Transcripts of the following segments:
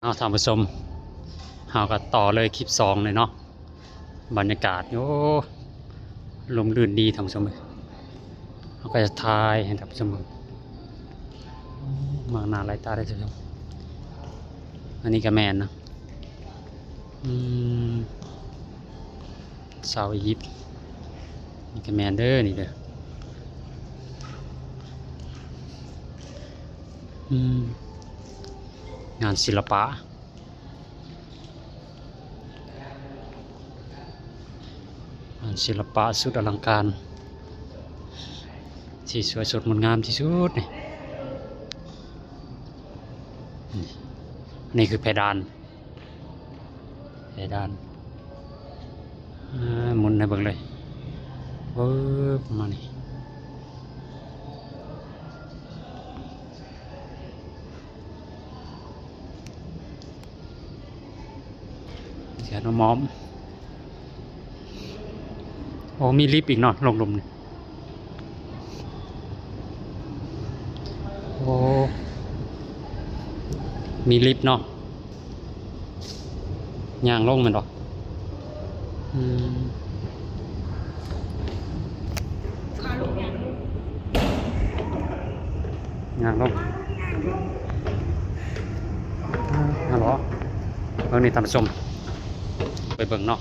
เอาท่านผู้ชมเราก็ต่อเลยคลิป2เลยเนาะบรรยากาศโอ้ลมลื่นดีท่านผู้ชมเราก็จะถ่ายให้ท่านผู้ชมมองหน้าไหลตาได้ท่านผู้ชมอันนี้ก็แมนนะสาวอียิปต์นี่ก็แมนเด้อนี่เด้องานศิลปะสุดอลังการสีสวยสดงดงามที่สุดนี่คือเพดานหมุนให้เบิ่งเลยประมาณนี้เสียน้ำมอมโอ้มีลิฟต์อีกเนาะลงลมนี่โอ้มีลิฟต์เนาะย่างลงมันหรอย่างลงฮัลโหลนี่ท่านผู้ชมไปเบิ่งเนาะ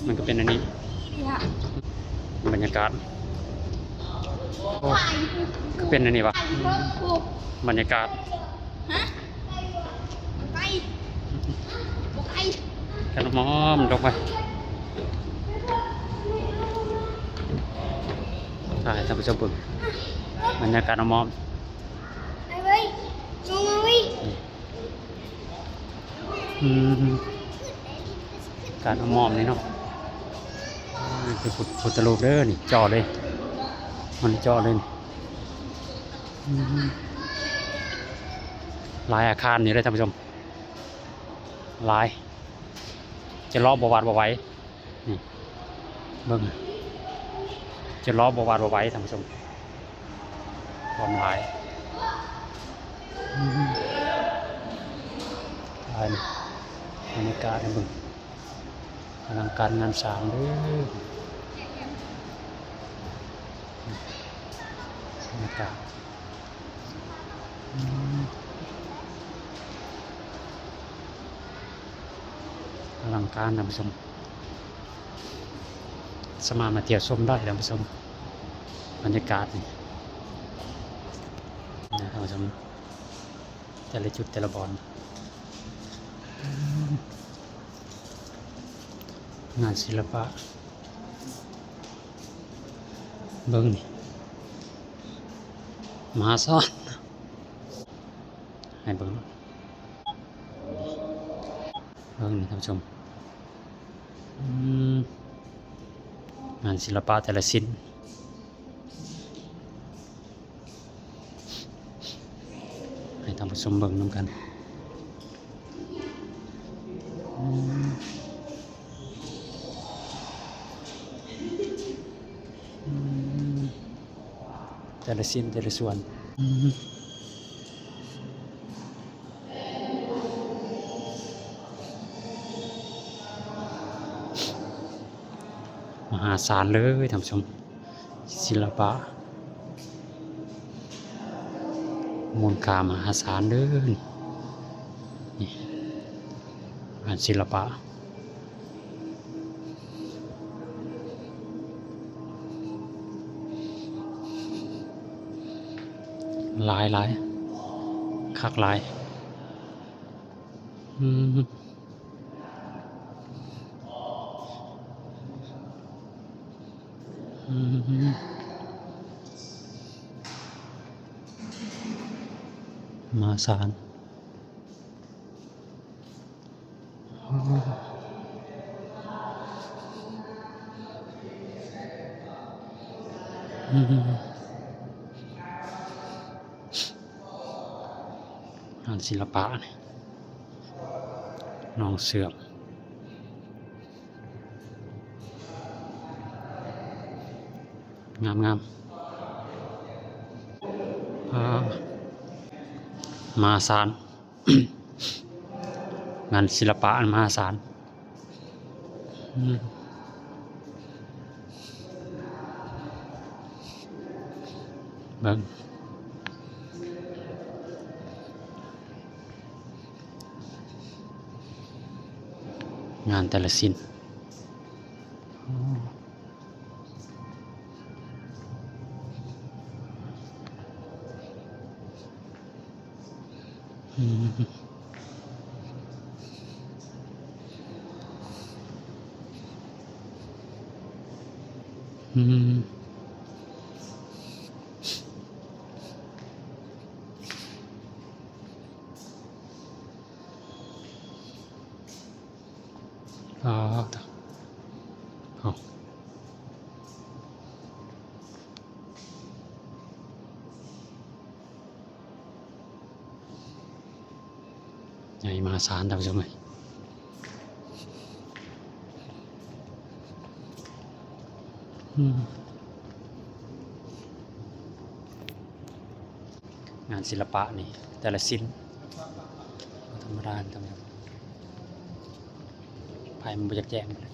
มันก็เป็นอันนี้บรรยากาศโอ้ก็เป็นอันนี้วะบรรยากาศขนมลงไปถ่ายท่านผู้ชมเบิ่งบรรยากาศน้ำมอมการน้ำมอมนี่เนาะคือพุทธรูปเด้อนี่จ่อเลยมันจ่อเลยลายอาคารนี่เลยท่านผู้ชมลายจะล้อบวาดบวไว้นี่เบิ่งจะล้อบวาดบวไว้ท่านผู้ชมความลายนี่บรรยากาศนะเบิ่งอลังการงานสร้างเด้อบรรยากาศอลังการท่านผู้ชมสามารถมาเที่ยวชมได้ท่านผู้ชมบรรยากาศนี่นะท่านผู้ชมแต่ละจุดแต่ละบอนงานศิลปะเบิ่งนี่มหาศาลให้เบิ่งนี่ท่านผู้ชมงานศิลปะแต่ละชิ้นให้ท่านผู้ชมเบิ่งนำกันแต่ละชิ้นแต่ละส่วนมหาศาลเลยท่านผู้ชมศิลปะมูลค่ามหาศาลเลยนี่งานศิลปะหลายคักหลายมาศาลงานศิลปะนี่น้องเสือมงามมาศาล งานศิลปะอันมหาศาลเบิ่งงานแต่ละชิ้นอ๋อเอาใหญ่มหาศาลท่านผู้ชมเลยงานศิลปะนี่แต่ละชิ้นธรรมดาธรรมดาภายมันบ่จักแจ้งเลย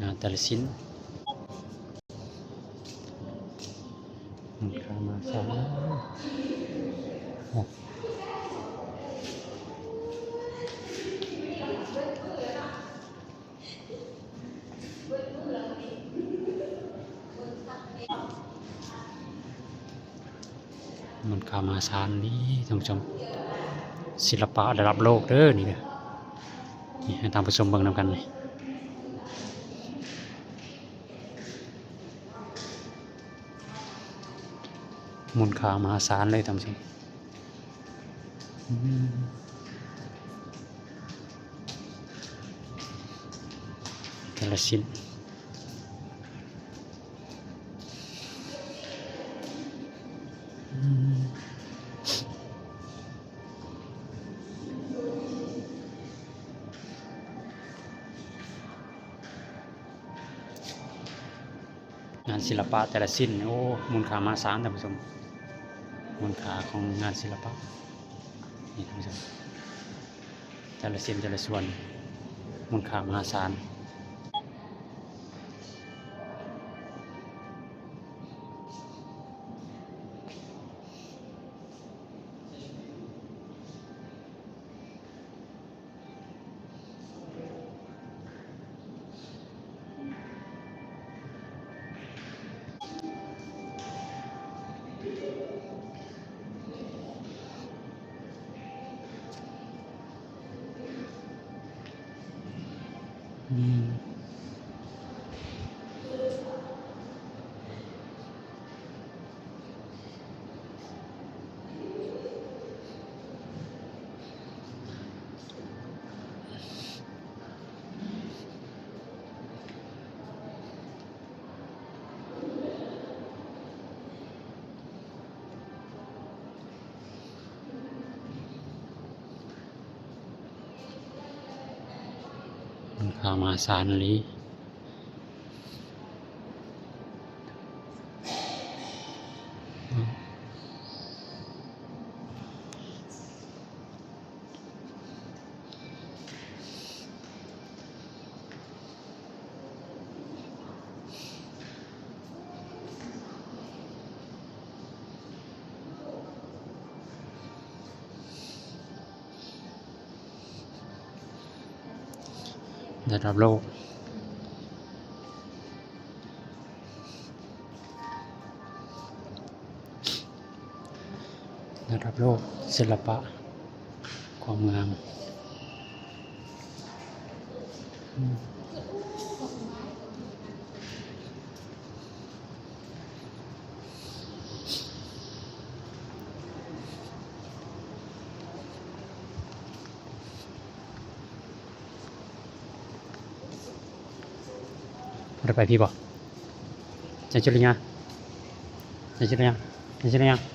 งานแต่ละชิ้นข้ามาสามมันข้ามาสานนี่ท่านผู้ชมศิลปะระดับโลกเด้อนี่เด้อนี่ให้ท่านผู้ชมเบิ่งนำกันนี่มูลค่ามหาศาลเลยท่านผู้ชมแต่ละชิ้นงานศิลปะแต่ละชิ้นโอ้มูลค่ามหาศาลท่านผู้ชมมูลค่าของงานศิลปะนี่ท่านผู้ชมแต่ละชิ้นแต่ละส่วนมูลค่ามหาศาลมูลค่ามหาศาลนี้ระดับโลกระดับโลกศิลปะความงามได้ไปพี่บ่จะจุดยังจะจุดยังจะจุดยัง